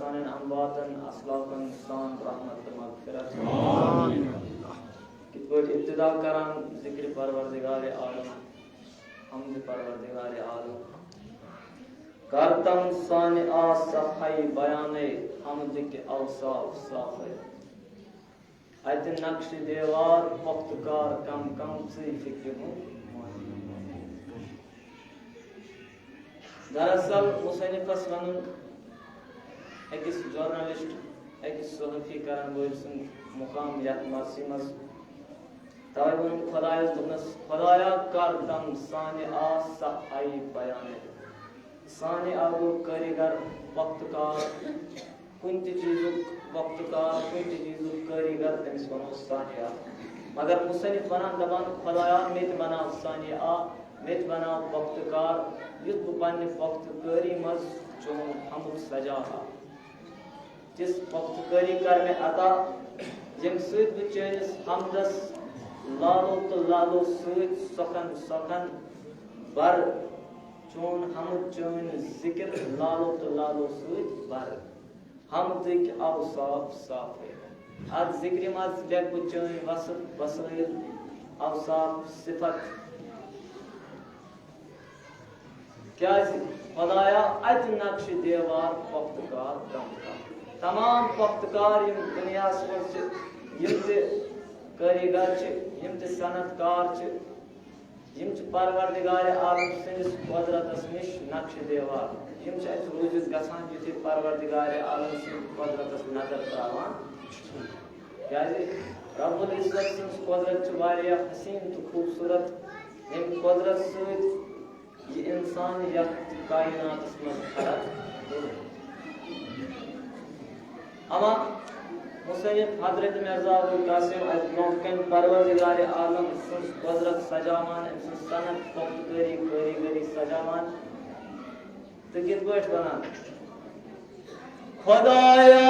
सानन अम्बातन अस्लाकन सान रहमत मगफिरत कित पट इब्तिदा करान जिक्र परवरदिगार आलम हमद परवरदिगार आलम करतम सानि आ सफाई बयाने हमद के औसाफ साफे अत नक्श देवार पुख्तकार कम कम से फिक्र हूँ। दरअसल मुसन्निफस वनुन अकिस जर्नलिस्ट अकिस सहाफ़ी करन वोल सुन मुकाम यत मर्सी मज तवे वुन खुदायस दुनस खुदाया कर दम सानि आ सफाई बयाने सानि आगो कारीगर वक्तकार कुन चीज़ुक वक्तकार कुन चीज़ुक कारीगर तमिस वनो सानि आ मगर मुसन्निफ वनान दबान खुदाया मेत बना सानि आ मेत बना वक्तकार युद्ध पन्ने वक्तकारी मज चोन हमद सजा जिस वक्तकारी कर में अता यम सूद बचैनिस हमदस लालो तो लालो सूद सखन सखन बर चोन हमद चोन जिक्र लालो तो लालो सूद बर हमदिक औसाफ साफ है आज जिक्र मज लेख बचैन वसत वसाइल औसाफ सिफत क्या खुदाया अत नक्श देवार पुख्तकार कम कम तमाम पुख्तकार यम दुनिया मज यम कारीगर यम सनतकार यम परवरदिगार आलम सनिस कुदरतस निश नक्श देवार यम रूजित गसान युथि परवरदिगार आलम सनिस कुदरतस नजर त्रावान क्या रब्बुल इज्जत सनिस कुदरत वारिया हसीन तो खूबसूरत यम कुदरत सहित ये इंसान यह कायनात में खड़ा अमा मुसन्निफ हजरत मिर्जा अबुल कासिम अल-नौकन परवरदिगार आलम सुन कुदरत सजामान सनत पुख्तकारी कारीगरी सजामान तो कित पट बनान खुदाया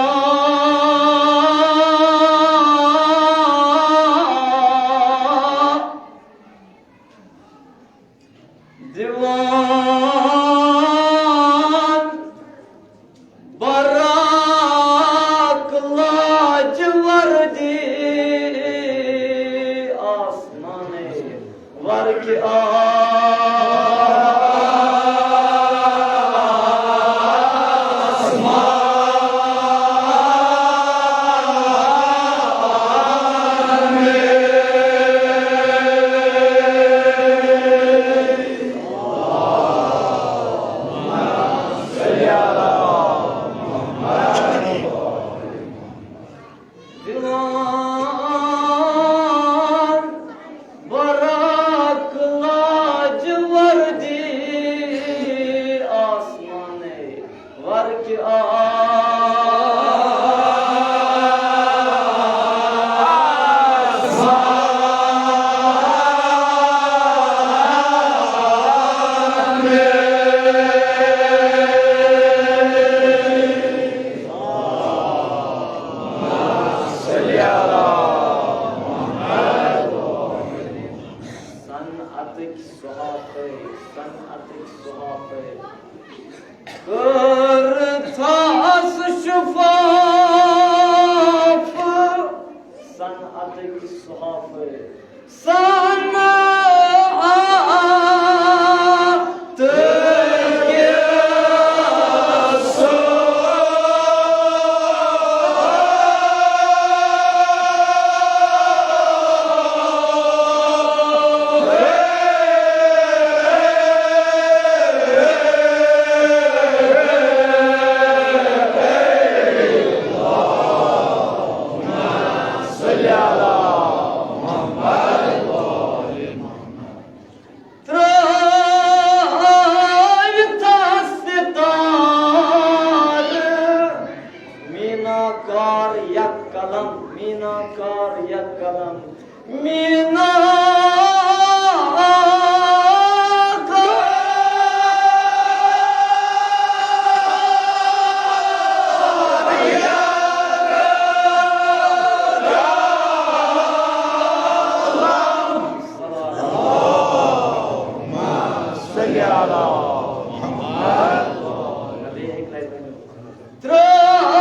Throw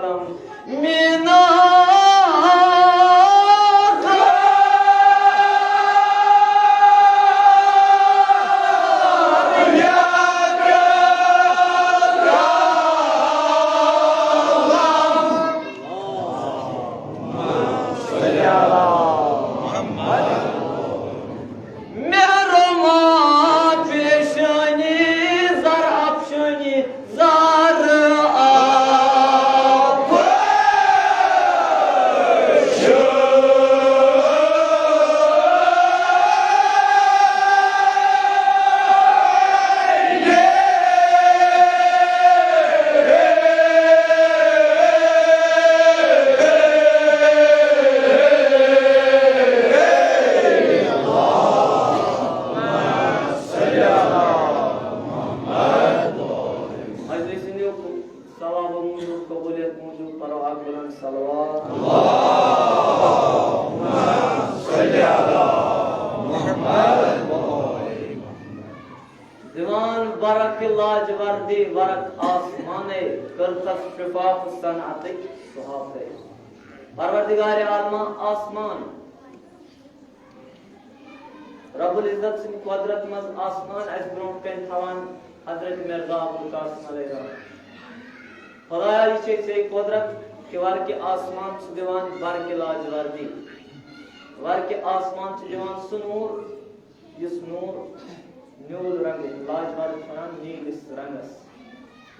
कलम मीना दिवान बरक लाजवर्दी वरक आसमाने करतस शिफाफ सनाते सुहाफे परवरदिगार आलमा आसमान रब्बुल इज्जत सिंह कुदरत मज आसमान अस ब्रों कन थवान हजरत मिर्जा अब्दुल कासिम अलैहि खुदाया ये से कुदरत कि वर के आसमान छ दिवान बरक लाजवर्दी वर के आसमान छ दिवान सुनूर इस नूर न्यूल रंग लाजवाब फरान नीलिस रंगस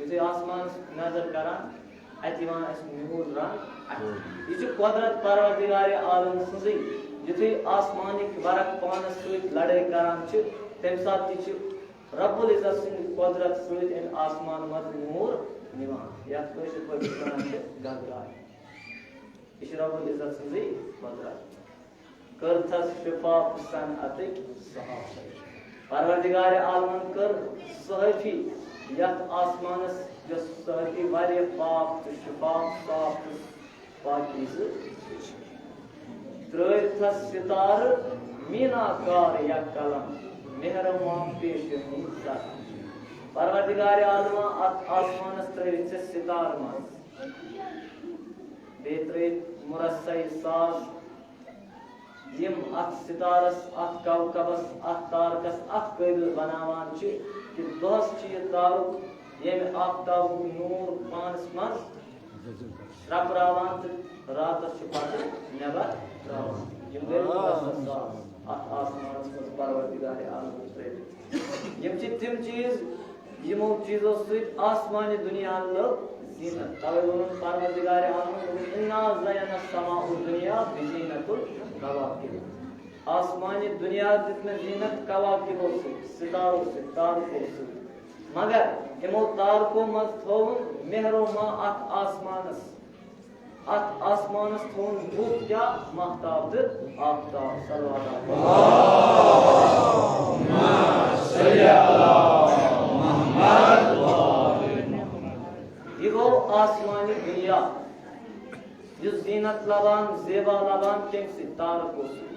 ये आसमान नजर करान अतिवान अस न्यूल रंग ये कुदरत परवरदिगार आलम सजी जिथे आसमानिक बरक पानस सहित लड़ाई करान छ तम साथ ति रब्बुल इज्जत सिंह कुदरत सहित इन आसमान मत नूर निवान या कोई पर करान छ गगराय इस रब्बुल इज्जत सजी कुदरत करथस शिफाफ सन अतिक सहाफ परवरदिगार आलमन कर सहफी यत आसमानस जो सहफी वारिया पाक तो शिफाफ साफ पाकीज़ त्रयथस सितार मीनाकार या कलम मेहरबान पेश सर परवरदिगार आलमा आसमानस त्रयथ सितार मस बेत्र मुरस्सई साज यम अत सितारस अत कवकबस अत तारकस अत काबिल बनावान छ कि दोस छ तारुक यम आफताब नूर पानस मज रपरावान रातस छ पत नेबर रावान यम गए अत आसमानस मज परवरदिगार आलम त्रे यम छ तिम चीज यमो चीजों सहित आसमानी दुनिया लोग जीनत तवे वोन परवरदिगार आलम इन्ना ज़यना समाउ दुनिया बिजीनतुल कवाकिब आसमानी दुनिया जितने जीनत कवाकिबों से सितारों से तारकों से मगर इमो तारकों मज थोन मेहरो मा अत आसमानस थोन बुत क्या महताब आफ्ताब सल्लल्लाहु अलैहि ये वो आसमानी दुनिया जो जीनत लबान जेबा लबान के सितारों से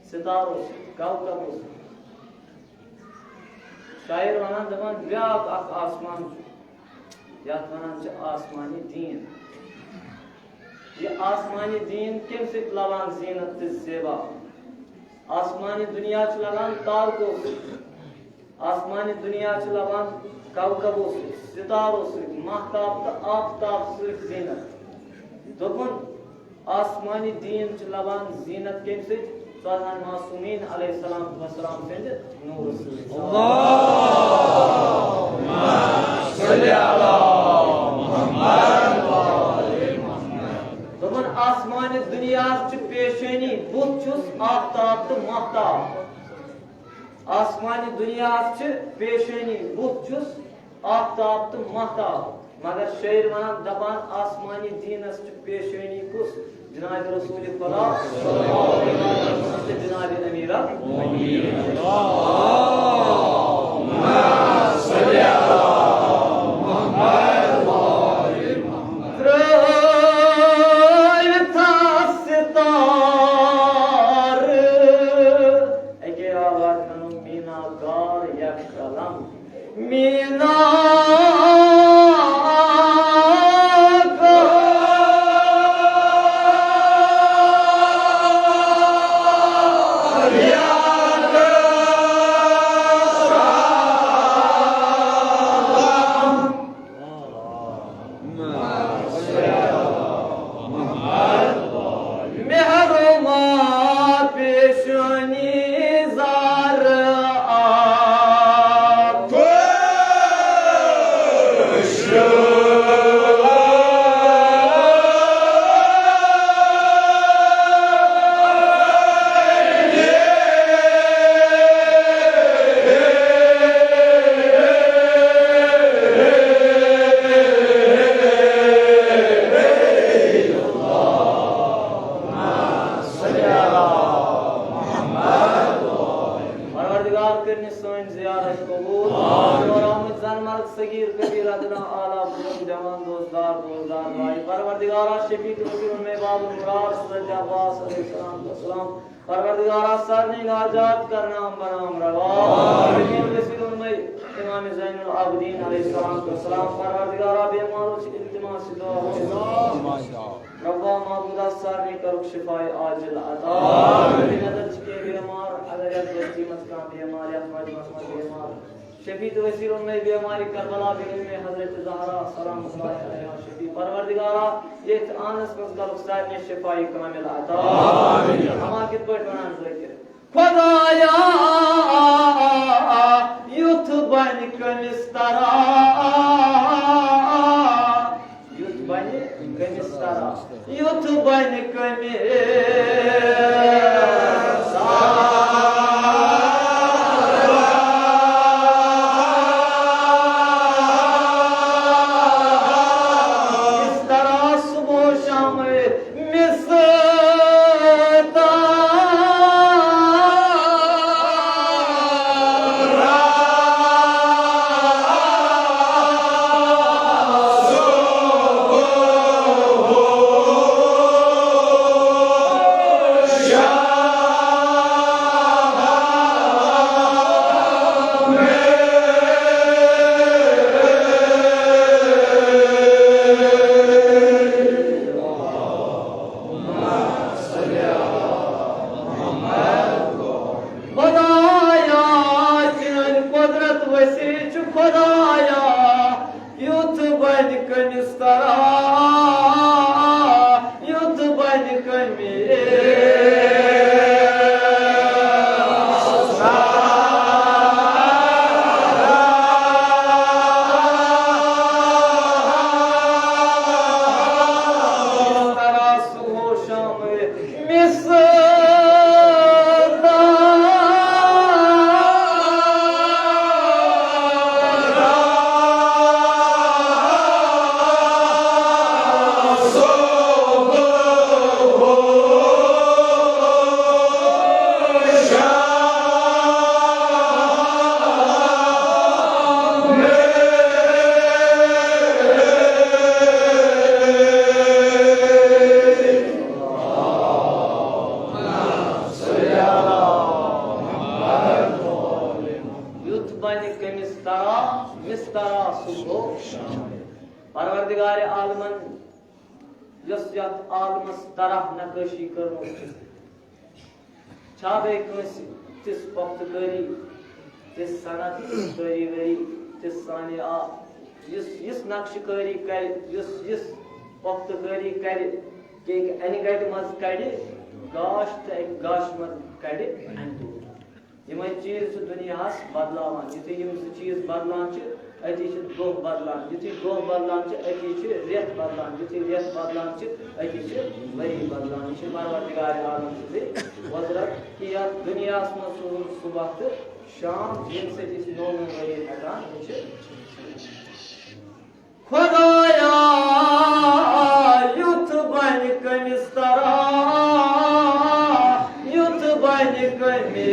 सितारों से कवकबों से शायर वनान दपान ब्याक अख आसमान यात वनान छ आसमानी दीन ये आसमानी दीन के लबान जीनत जेबा आसमानी दुनिया छ लबान तारकों से आसमानी दुनिया छ लबान कवकबों से सितारों से महताब तो आफ्ताब से जीनत दोपन आसमानी दीन च लबान जीनत के से सल्लल्लाहु मासूमीन अलैहिस्सलाम वसलाम से नूर से अल्लाहुम्मा सल्ली अला मुहम्मद व आले मुहम्मद दोपन आसमानी दुनिया च पेशेनी बुत छुस आफ्ताब तो महताब आसमानी दुनिया च पेशेनी बुत छुस आफ्ताब तो महताब मगर शेर वनान दपान आसमानी दीनस पेशेनी कुस जनाब रसूल खुदा सल्लल्लाहु अलैहि वसल्लम जनाब अमीरा मुमिनीन अल्लाहुम्मा सल्ली अला मुहम्मद व आले मुहम्मद त्रयथा सितार एके आवाज मनो मीनाकार या कलम मीना परवरदिगारा शफी तौसीर में बाबुल मुराद हज़रत अब्बास अलैहिस्सलाम परवरदिगारा सरनी हाजात का नाम बनाम रवा वसीलों में इमाम ज़ैनुल आबिदीन अलैहिस्सलाम परवरदिगारा बेमारों से इल्तिमास दुआ रब्बा माबूदा सरनी करुक शिफाए आजिल अता नदर के बीमार अगर यकीमत का बीमार या मजमस बीमार शफी तौसीर में बीमारी करबला में हज़रत ज़हरा सलाम अलैहा शफी परवरदिगारा ये आनस को करुक सरनी शिफाए कामिल अता हम कित पर बनान ज़िक्र खुदाया युथ बन कनिस्तरा युथ बन कनिस्तरा युथ बन परवरदिगार आलमन यस यत आलमस तरह नकशी करो छाबे कस तिस पख्तकारी तिस सनत करी तिस साने आ यस नक्शकारी कर यस पख्तकारी कर के अनि गट मज कड़े गाश त गाश मज कड़े यम चीज दुनिया बदलावान युथे यम चीज बदलान अति दोह बदलान युथे दोह बदलान अति रेत बदलान युथे रेत बदलान अति वरी बदलान यह परवरदिगार आलम से वजरत कि या दुनिया में सुबह तो शाम यम से नौ वरी हटान खुदाया युथ बन कनिस्तरा युथ बन कने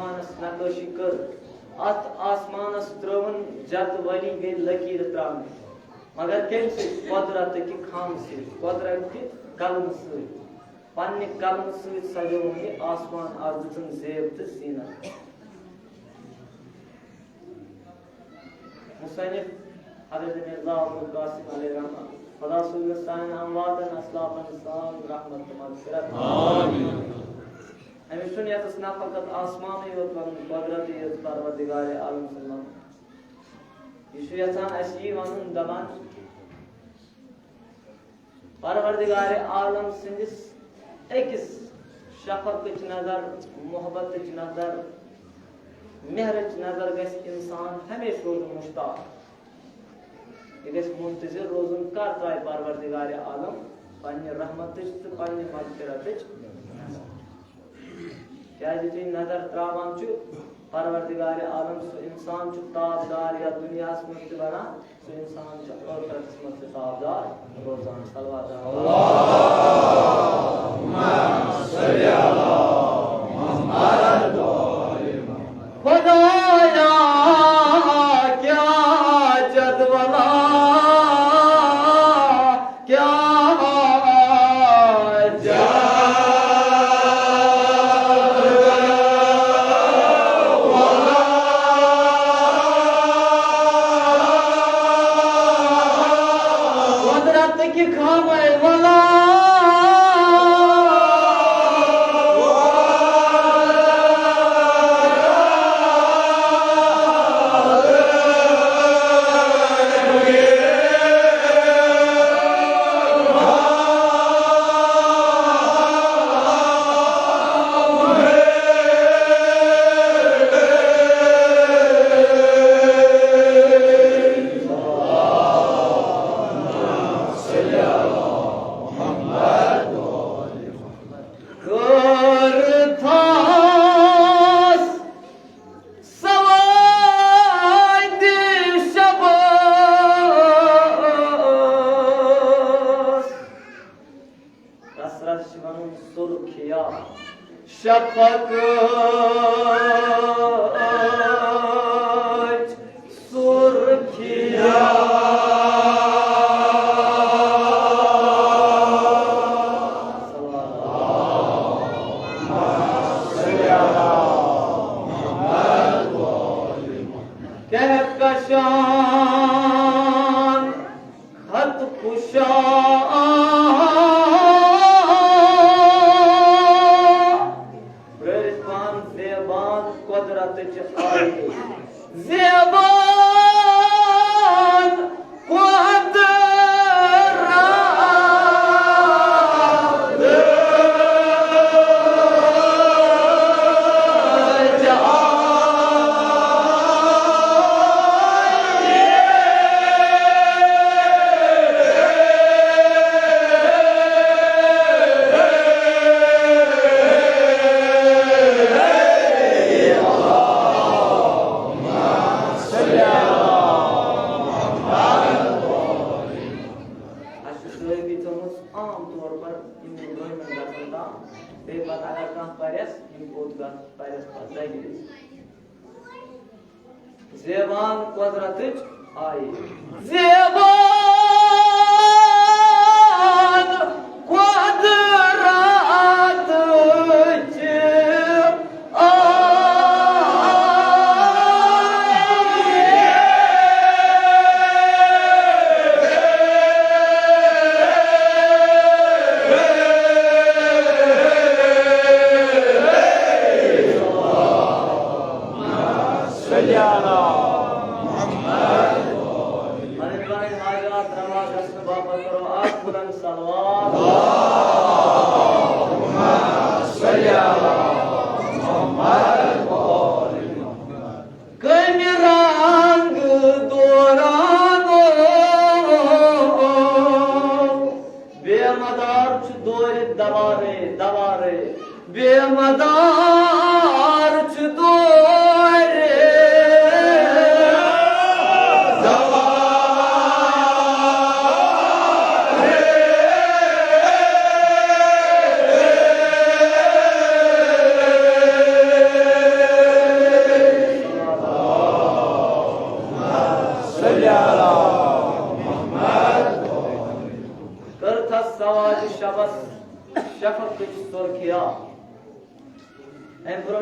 आसमानस नक्काशी कर अत आसमानस त्रवन जत वली गई लकीर त्रान मगर कम कुदरत कि खाम कुदरत कि कलम पन्ने कलम सजो आसमान आज दितन जेब तो सीना मुसन्निफ हज़रत मिर्ज़ा अब्दुल कासिम अलैहि रहमत खुदा सुल्तान अमवातन असलाफन साल रहमत मगफिरत आमीन हमें सुनियत ना फकत आसमान ही वन कुदरत ही परवरदिगार आलम सल्लम यीशु यसान अशी वन दमान परवरदिगार आलम सिंदिस एकस शफकत नजर मोहब्बत नजर मेहरच नजर गस इंसान हमेशा रोज मुश्ताक यह गस मुंतजिर रोजन कर त्राय परवरदिगार आलम पन्ने रहमत तो पन्ने मगफिरत क्या नजर त्रावान परवरदिगार आलम सो इंसान ताबदार या दुनिया मत बना सो इंसान आखिरत मत ताबदार रोजान सलवात खुदाया क्या जदवला क्या ज़ेबान कुदरत आई ज़ेबान कुदरत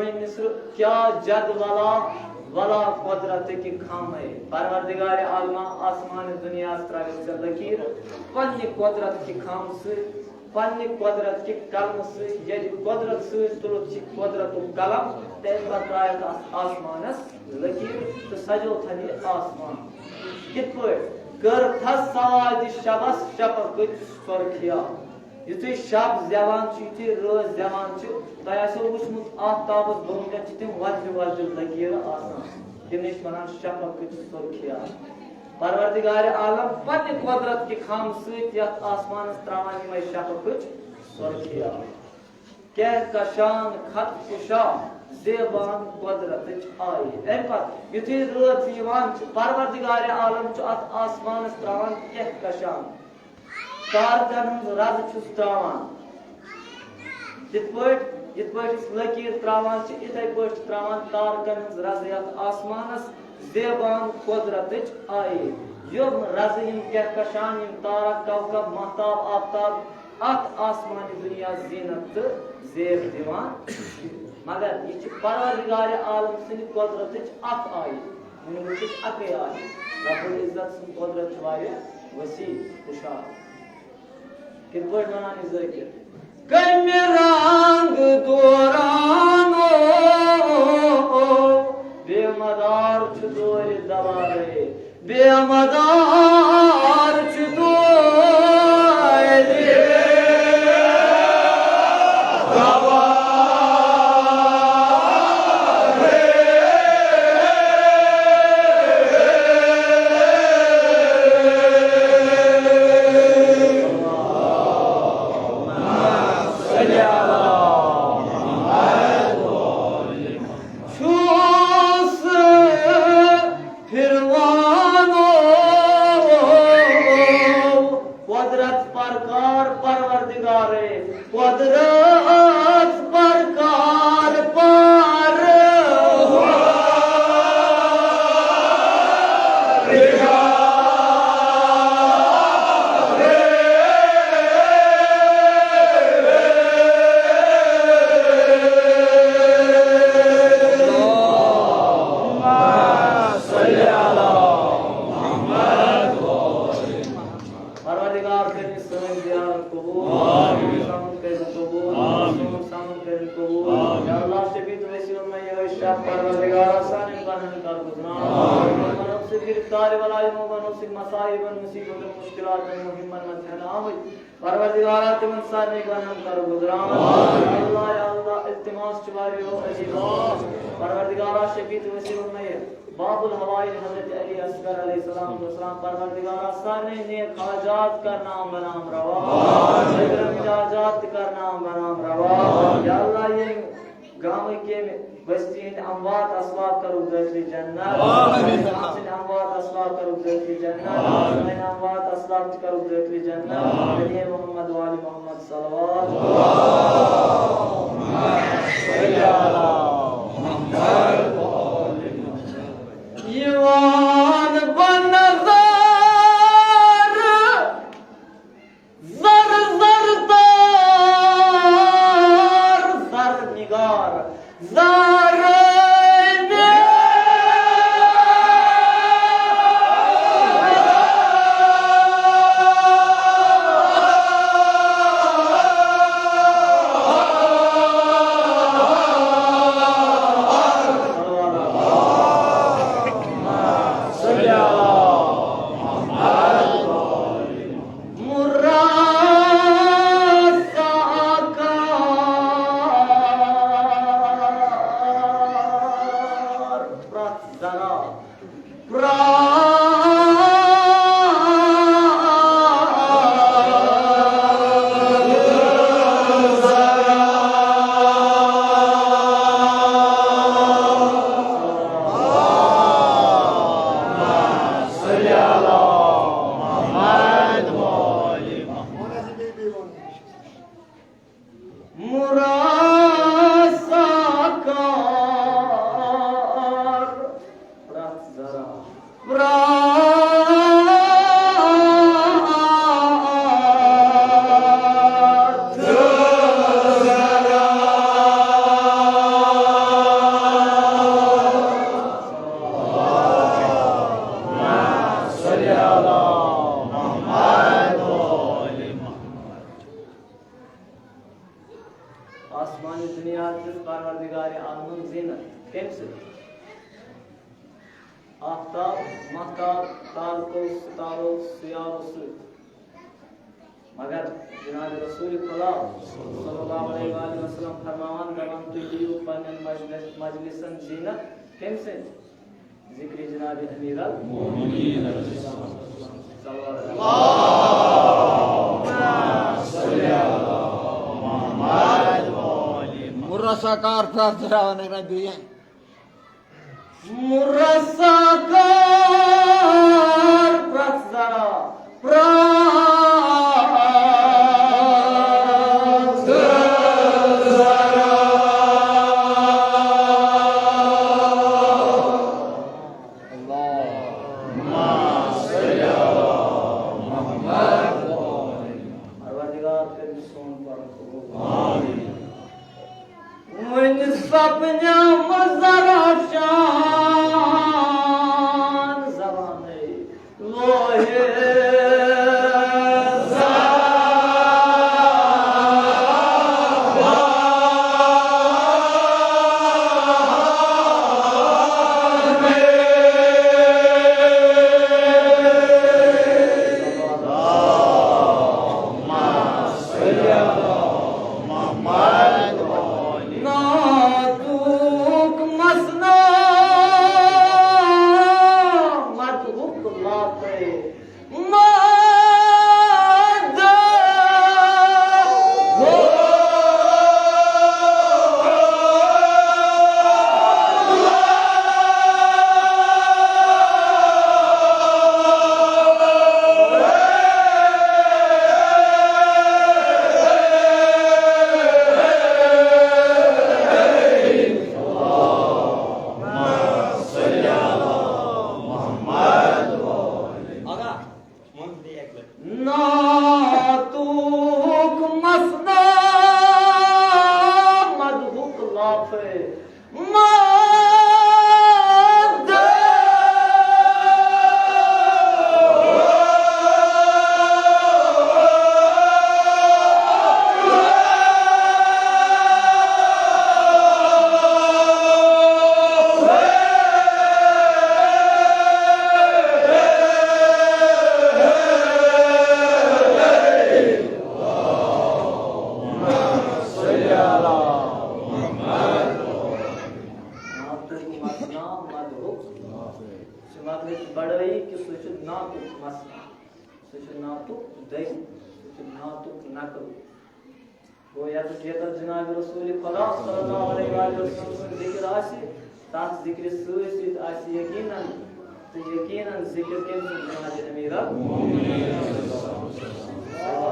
जोड़ी मिस्र क्या जद वाला वला कुदरत की खामे परवरदिगार आलमा आसमान दुनिया त्रावित लकीर पन्ने कुदरत की खाम से पन्ने कुदरत की कलम से यदि कुदरत से तुलत कुदरत कलम तेज बताया आसमानस लकीर तो सजो थनी आसमान कितने कर था सवाद शबस शपक सुरखिया युति शब जवान युति रोज जवान तयसो वुचमुत आफ्ताबस बोंगन तिम वज्र वज्र लकीर आसान तिमनिश वनान शपक सुरखिया परवरदिगार आलम पन्ने कुदरत की खाम सत यथ आसमानस त्रावान यमय शपक सुरखिया कह कशान खत कुशा ज़ेबान कुदरत आई एम पत युति रोज यवान परवरदिगार आलम अत आसमानस त्रावान कह कशान कारकन रज छुस त्रावान यित पट लकीर त्रावान इथे पट त्रावान कारकन रज यत आसमानस ज़ेबान कुदरत आई यम रज यम कहकशान यम तारा कवकब महताब आफ्ताब अत आसमानी दुनिया जीनत ज़ेब दिवान मगर ये परवरदिगार आलम सिंह कुदरत अख आई मुझे अके आई रब्बुल इज्जत सिंह कुदरत वाले वसी खुशहाल कित पट मनानी ज़िक्र कम रंग दोरानो बेमदार छुदोर दवारे बेमदार छुदोर बाबुल हवाई हजरत अली असगर अलैहिस्सलाम परवरदिगार सारे नेक हाजात का नाम बनाम रवा मिजाजात का नाम बनाम रवा या अल्लाह ये गांव के बस्ती इन अमवात असवाब करो दर्जे जन्नत आमीन अमवात असवाब करो दर्जे जन्नत आमीन अमवात असवाब करो दर्जे जन्नत नबी मोहम्मद वाली मोहम्मद सल्लल्लाहु अलैहि वसल्लम ईमान बनज़ार ज़र ज़र तार ज़र निगार ज़र Bra महताब तारको सितारो सियारो से मगर जनाब रसूल खुदा सल्लल्लाहु अलैहि वसल्लम फरमान दवन तुलियो पन्न मजलिसन जीनत केम से जिक्र जनाब अमीर अल मोमिनीन मुर्रसाकार प्रार्थना नबी मुर्रसाकार प्रार्थना अपना मज़रा शान ज़बाने लोहे बड़ई कि सुच नातुक मसना सुच नातुक दई सुच नातुक नकल वो या तो जेता जनाब रसूल खुदा सल्लल्लाहु अलैहि वसल्लम जिक्र आसी तात जिक्र सुसी आसी यकीनन तो यकीनन जिक्र के जनाब अमीरा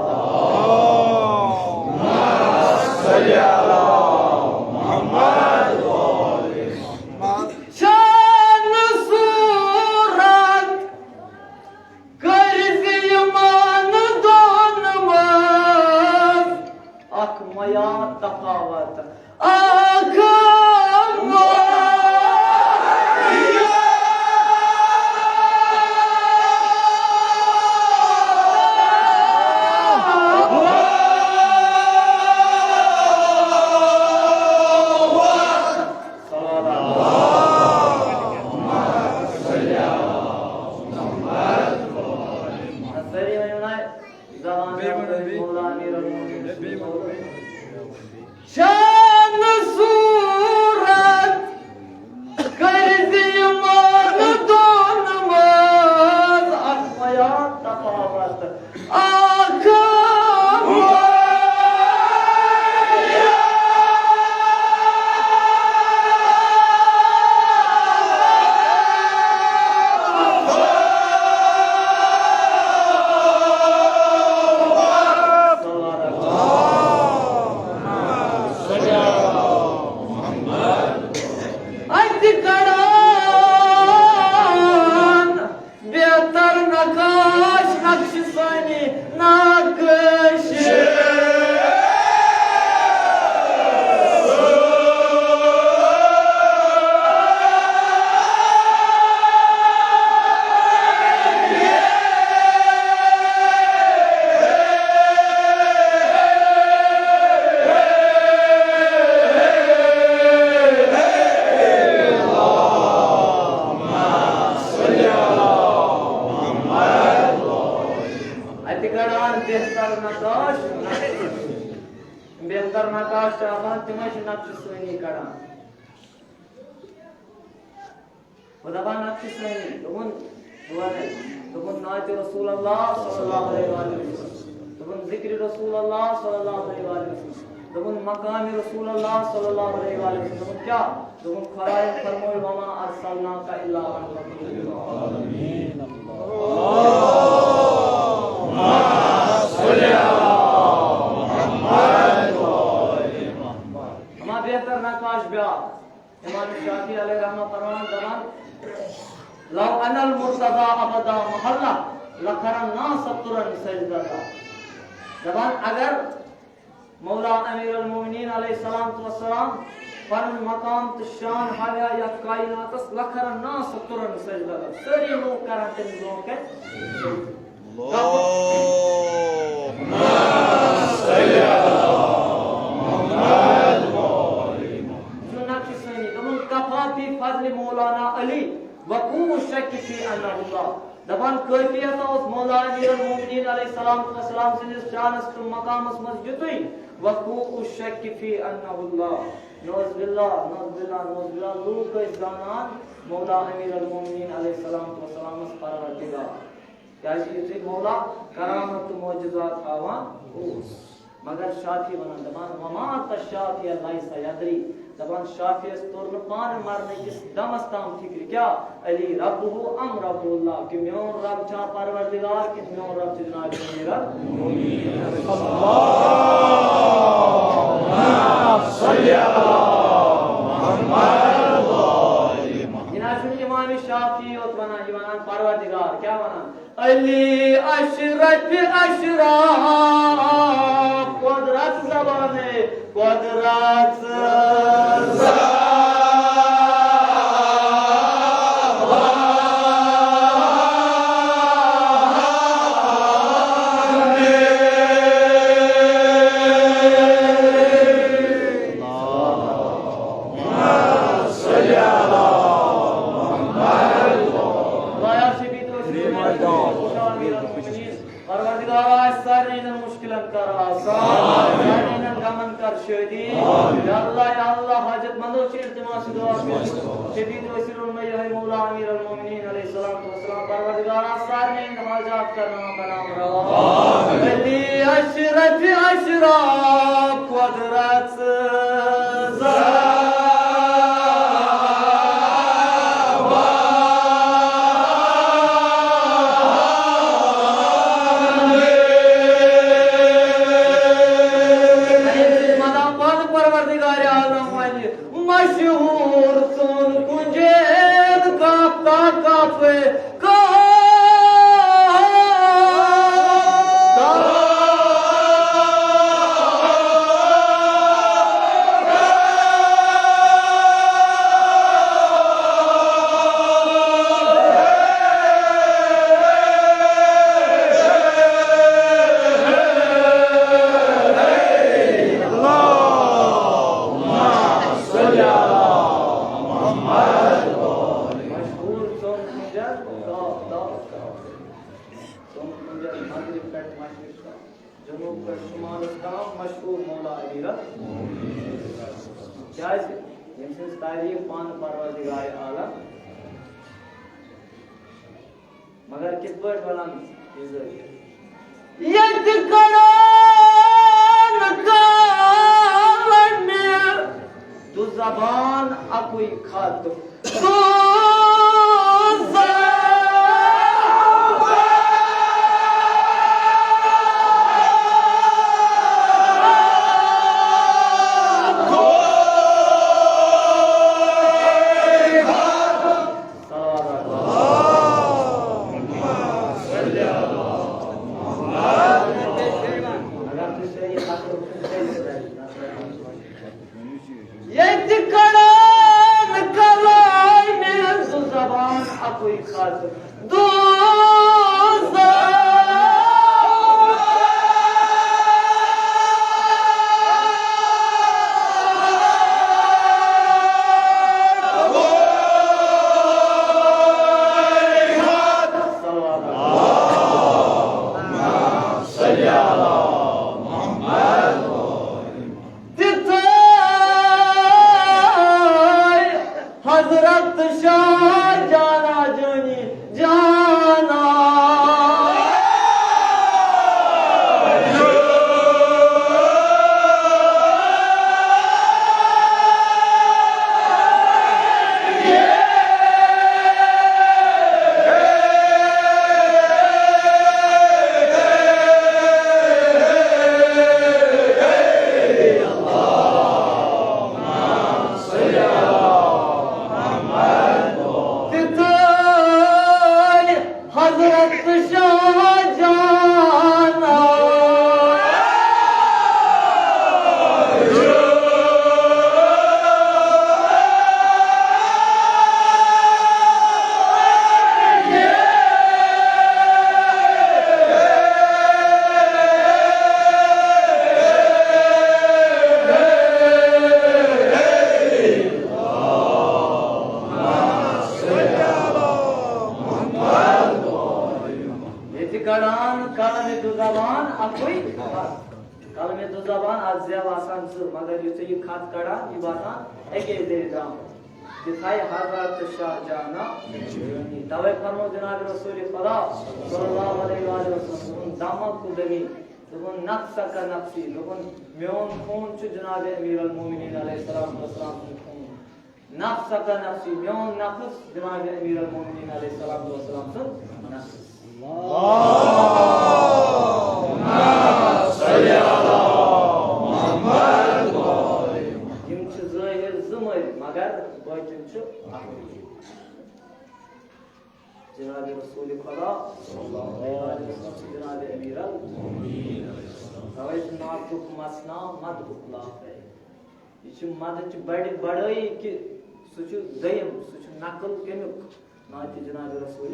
सल्लल्लाहु तफावत आका बेहतर नकाश चाहवान तिमश नक्श सुनी करा खुदाबा नक्श सुनी तुमन दुआ है तुमन नात रसूल अल्लाह सल्लल्लाहु अलैहि वसल्लम तुमन जिक्र रसूल अल्लाह सल्लल्लाहु अलैहि वसल्लम तुमन मकाम रसूल अल्लाह सल्लल्लाहु अलैहि वसल्लम तुमन क्या तुमन खराय फरमाए वमा अरसलना का इल्ला रहमतुल लिल आलमीन बेहतर नकाश ब्या इमाम शाफी अलैहि रहमत फरमान दमान लौ अनल मुर्तदा अबदा महल्ला लखरन नास तुरन सजदा दमान अगर मौला अमीर अल मोमिनीन अलैहि सलाम व सलाम फन मकाम तो शान हाया या कायनात लखरन नास तुरन सजदा सारे लोग करन तिन लोग के फजल मौलाना अली वकू शक फी अन्नहुल्लाह दबन कैफियत उस मौला अमीर अल मोमिनीन अलैहि सलाम व सलाम सिंस शानस तो मकामस मस जुतई वकू शक फी अन्नहुल्लाह नौज बिल्लाह लोग इस जानान मौला अमीर अल मोमिनीन अलैहि सलाम व सलाम परवरदिगार क्या ये मौला करामत मौजूदात आवान उस मगर शाफी वनन दबान वमा तशाफी लैसा यदरी दबान शाफी तोर पान मारने किस दमस्ताम फिक्र क्या अली रब्बहु अम रब्बुल्लाह कि म्यों रब छा परवरदिगार कि म्यों रब जनाब मेरा अल्लाह सल्ली अला मुहम्मद इनाजुल इमाम शाफी और वना इमाम परवरदिगार क्या वना अली अशरफ अशराफ कुदरत ज़बाने कुदरत मगर किस पर फलान ये करो नकावन तू जबान अकुई खात तू हजरत शाहजाना मगर युद्ध ये खात कड़ा ये बाता एके दे जाम दिखाई हजरत शाहजाना तवे फरमो जनाब रसूल खुदा सल्लल्लाहु अलैहि वसल्लम दामक कुदमी दोन नफ्स का नफ्सी दोन म्योन खून च जनाब अमीर अल मोमिनीन अलैहि सलाम वसलाम खून नफ्स का नफ्सी म्योन नफ्स जनाब अमीर अल मोमिनीन अलैहि सलाम वसलाम नफ्स अल्लाहुम्मा सल्ली अला मगर बातिन जनाब रसूल खुदा जनाब अमीर अल मोमिनीन तवे नातुक मसना मद खुलाफ है ये मद बड़ई कि सुच दयम सुच नकल केनुक नात जनाब रसूल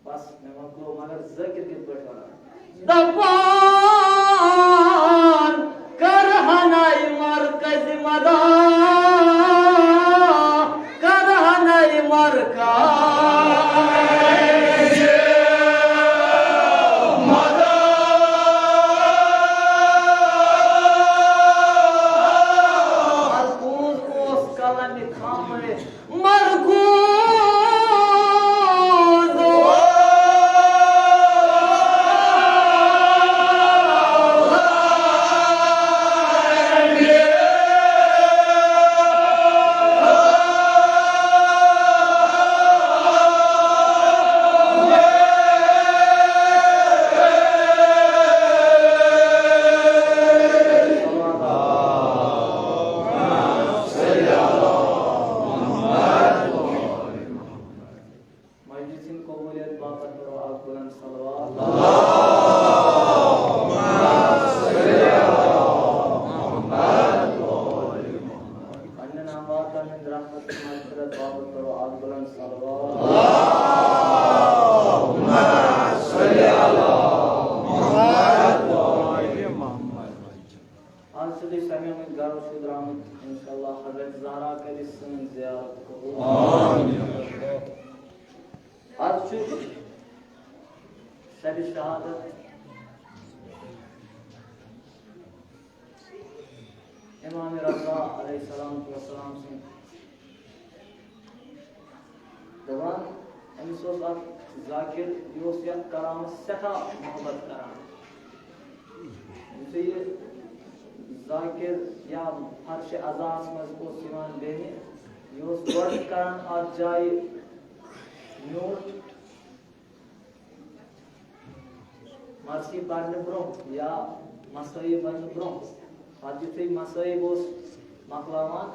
बस मैं मको मगर जिक्र के पढ़ वाला दफान करहनाई मरकज मदा करहनाई मरकज मदा मरकूज ओस कलम खामरे मरकूज इमाम रज़ा अलैहिस्सलाम से दवान अमिसोस आप जाकिर योसियत कराम सथा मोहब्बत कराम ये जाकिर या फर्श अज़ास मज़बूत सिमान बेने योस वर्ड कराम आज जाए नोट मर्सी पारने ब्रो या मसई बन ब्रो आज जितने मसई बोस मकलावान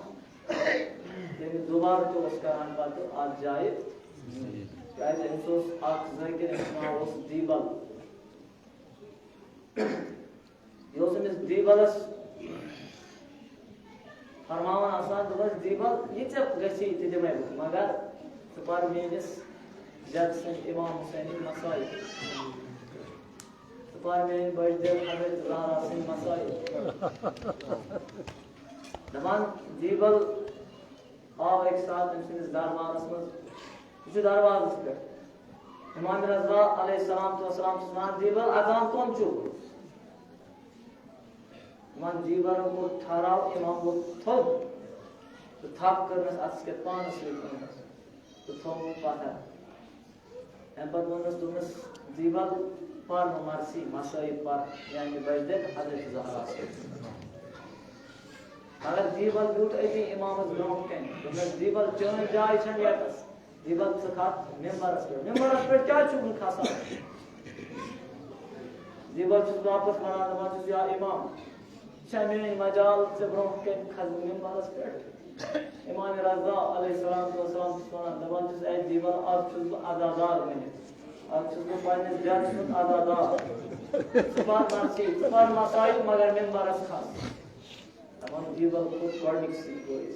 लेकिन दोबारा तो उसका अनपढ़ तो आज जाए गाइस इंसोस आख जाके इसमें उस दीवाल योसन इस दीवालस फरमावन आसान तो बस दीवाल ये जब गसी इतने में मगर तो पर मेनिस जज से इमाम हुसैन मसाई पर में बर्थडे हमें ज़ारा सिंह मसाई दमान दीवल और एक साथ इंसान दरबार में जो दरबार उसके इमाम रज़ा अलैहिस्सलाम तो सलाम सुना दीवल अज़ान कौन चुप इमाम दीवल को ठहराव इमाम को थोप तो थाप करने से आज के पांच से तो थोप पाता है पर मनस दीवल पर मर्सी मसाई पर यानी बर्थडे हजरत ज़हरा अगर दीवल लूट ऐसी इमाम ब्रोंक के तो मैं दीवल चोन जाए छन या तस दीवल सखात मेंबर पे क्या चुन खासा दीवल से वापस बना दमा या इमाम शमी मजाल से ब्रोह के खज़म बारस पे इमाम रज़ा अलैहिस्सलाम तो सलाम सुना दबान जिस ऐ दीवार आप चुज आदादार में आप चुज को पाने जान सुन आदादार सुबान मसाइल मगर में बारस खास तमाम दीवार को कॉर्डिक सी कोई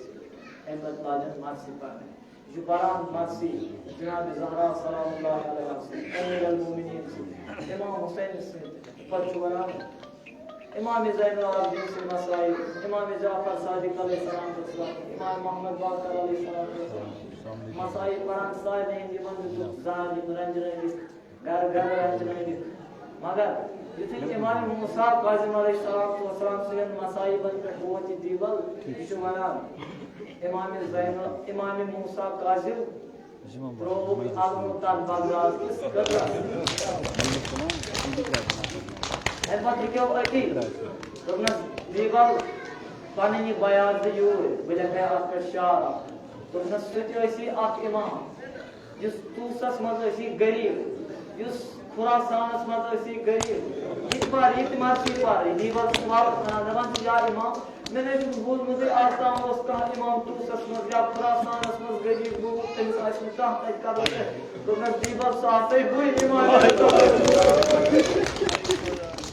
अहमद लाजन मारसी पाने जुबारान मारसी जनाब ज़हरा सलामुल्लाह अलैहा अमीर अल मोमिनीन इमाम हुसैन से फतवा इमाम ज़ैनुल आबिदीन से मसाइल इमाम जाफर सादिक अलैहिस्सलाम इमाम मोहम्मद बाकर अलैहिस्सलाम मसाइल पढ़ान सारे जीवन जो जालिम रंजन घर घर रंजन मगर जितने इमाम मूसा काज़िम अलैहिस्सलाम से मसाइल बन पे बहुत ही दीवाल जुमाना इमाम मूसा काज़िम रोग आलम ताल बागदाद किस कदर ऐसा दिखो अति तो न दीवाल पानी बयान दे यूर बिलखे आपके शार तो न सुति ऐसी आप इमाम जिस तूसस मज ऐसी गरीब जिस खुरासानस मज ऐसी गरीब इस बार इतमासी पार दीवाल सवाल नवान या इमाम मैंने बोल मुझे आता हूँ उसका इमाम तूसस मज या खुरासानस मज गरीब वो तेरे साथ में कहाँ तक कर तो न दीवाल साथे बुई इमाम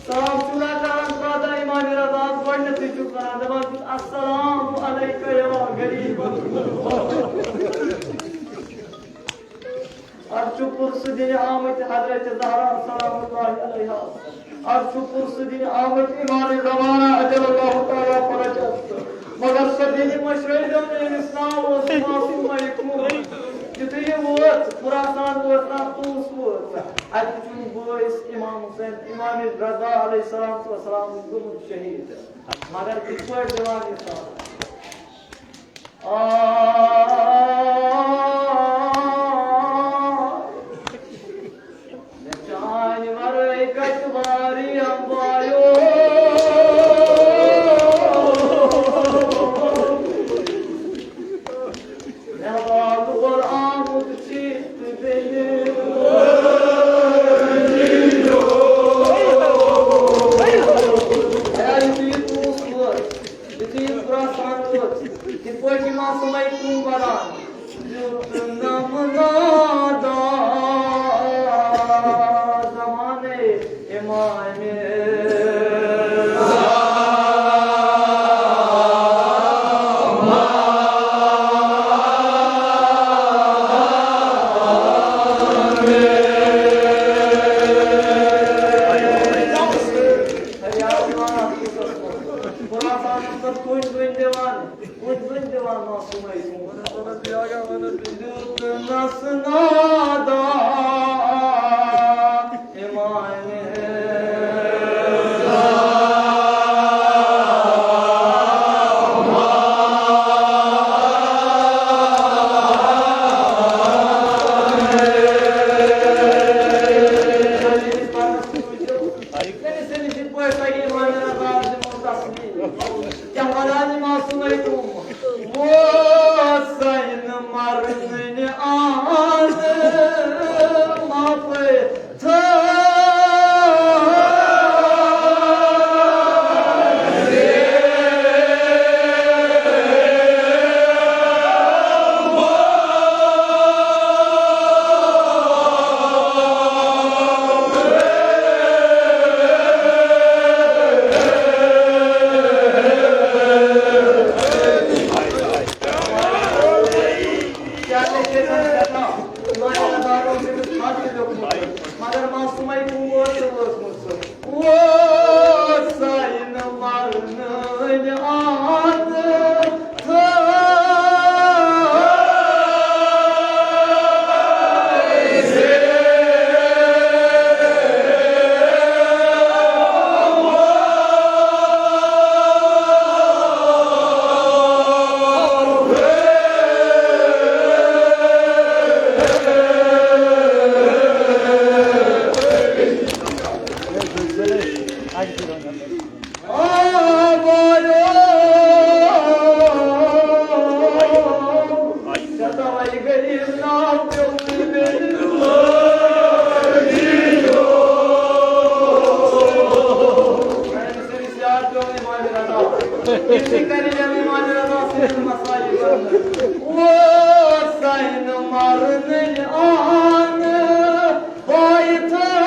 सलाम सुना कारण प्रादा इमाम रज़ा गणती चुका दबान अस्सलाम अलैका या गरीब अर्जुपुर सुदीन आमद हजरत ज़हरा सलामुल्लाह अलैहा अर्जुपुर सुदीन आमद इमाम ज़माना अजलल्लाहु तआला फरज मगर सदीन मशरिद में इस्लाम और मासूम मयकूम जितने वोट खुरासान वोट ना तूस वोट अजुन बोइस इमाम हुसैन इमाम रज़ा अलैहिस्सलाम तो सलाम गुम शहीद मगर किस पर जवान इंसान जान मरे कटवारी अंबायो वो सैन मरने आन Asıl masayı vardı. O sayın marnın anı bayta.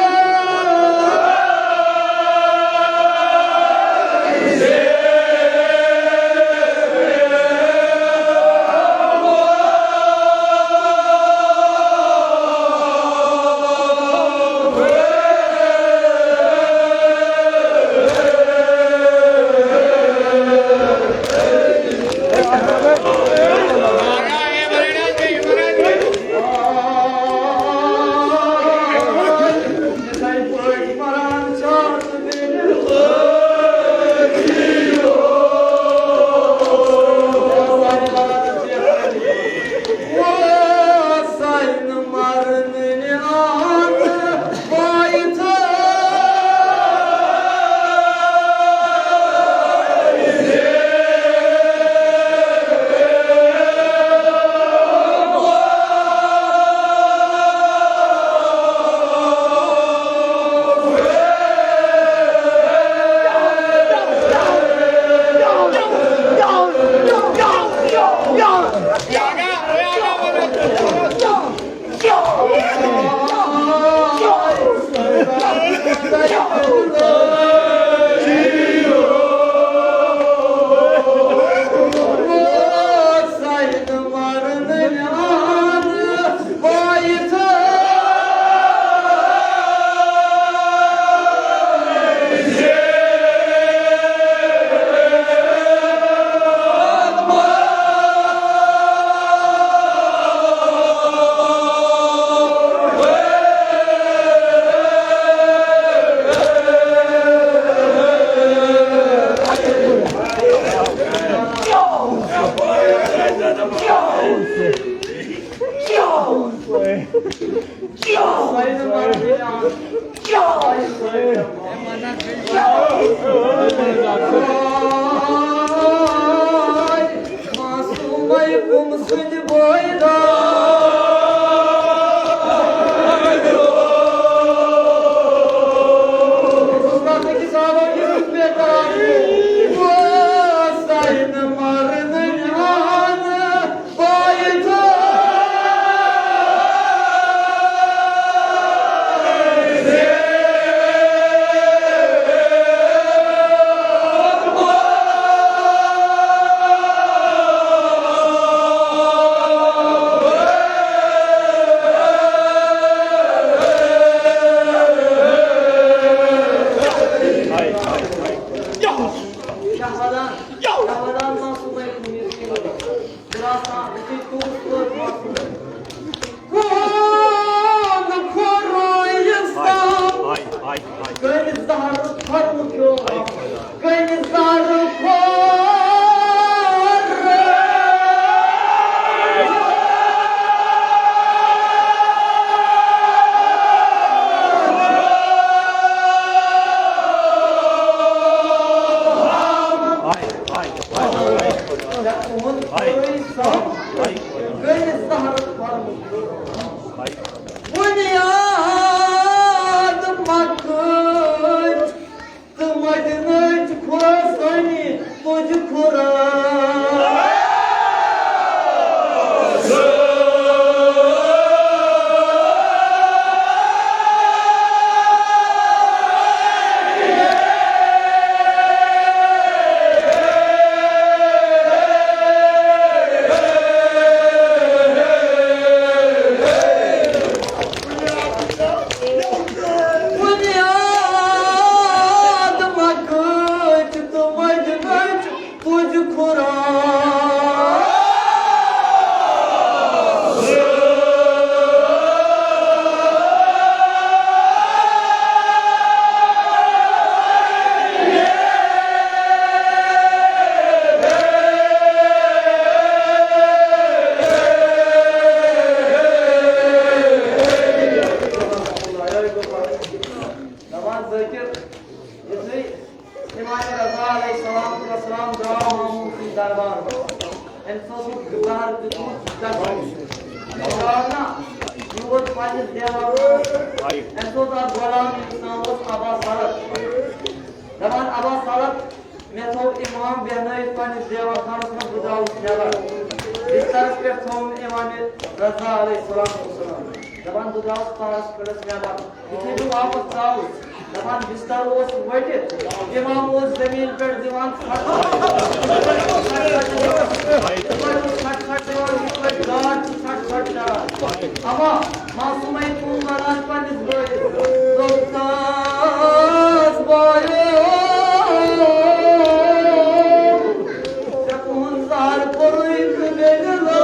जमाने रजा अलैहिस्सलाम दपान दुदास पास कड़स मैदान इतने भी वापस आओ दपान बिस्तर ओस वटित इमाम ओस जमीन पर दीवान खट अमा मासूमै तू नाराज पंडित गए दोस्तास बोले जपुन जार कोई बेगलो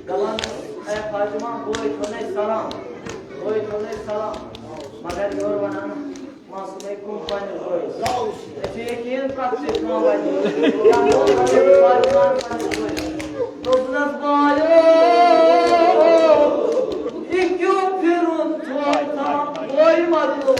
दबान फाजिमा कोई थोने सलाम मगर योर बनाना मासूम एक कुंपानी कोई ऐसे एक ये प्राप्त करना वाली या फाजिमा कोई Toprak bayo, iki pirun tuğla koymadı.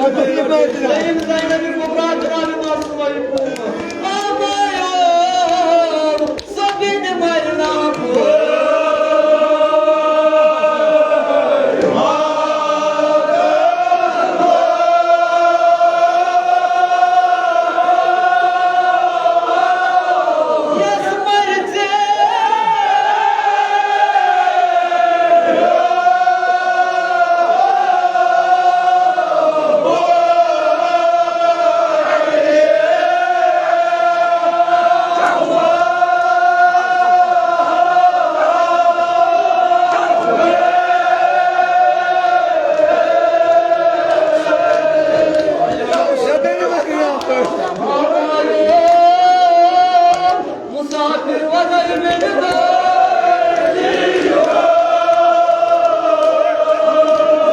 Sayın Zeynep'in Kubra Abi Masum Ayıp'ın. Amayım, sabine bayrağım. Musafir vazayı benim.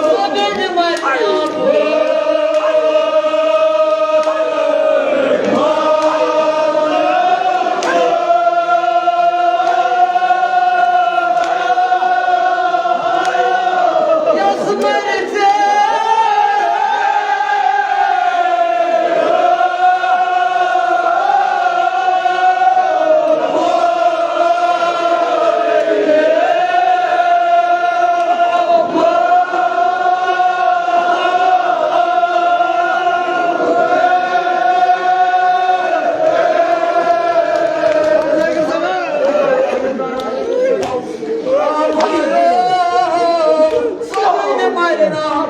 Sabine bayrağım. Sabine bayrağım.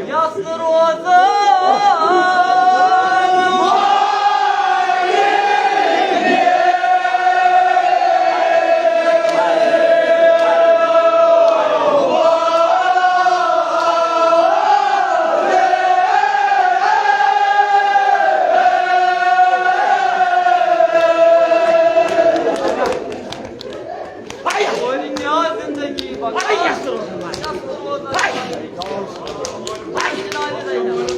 Ясно роза. जिंदगी